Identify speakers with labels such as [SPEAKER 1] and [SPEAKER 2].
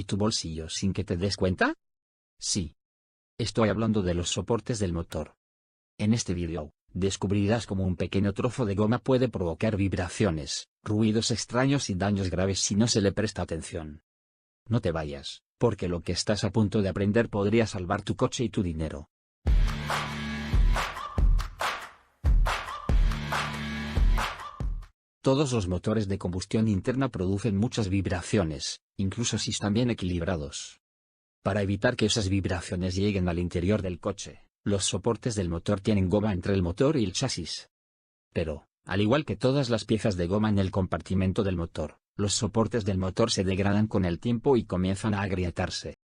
[SPEAKER 1] y tu bolsillo sin que te des cuenta? Sí. Estoy hablando de los soportes del motor. En este vídeo, descubrirás cómo un pequeño trozo de goma puede provocar vibraciones, ruidos extraños y daños graves si no se le presta atención. No te vayas, porque lo que estás a punto de aprender podría salvar tu coche y tu dinero. Todos los motores de combustión interna producen muchas vibraciones, incluso si están bien equilibrados. Para evitar que esas vibraciones lleguen al interior del coche, los soportes del motor tienen goma entre el motor y el chasis. Pero, al igual que todas las piezas de goma en el compartimento del motor, los soportes del motor se degradan con el tiempo y comienzan a agrietarse.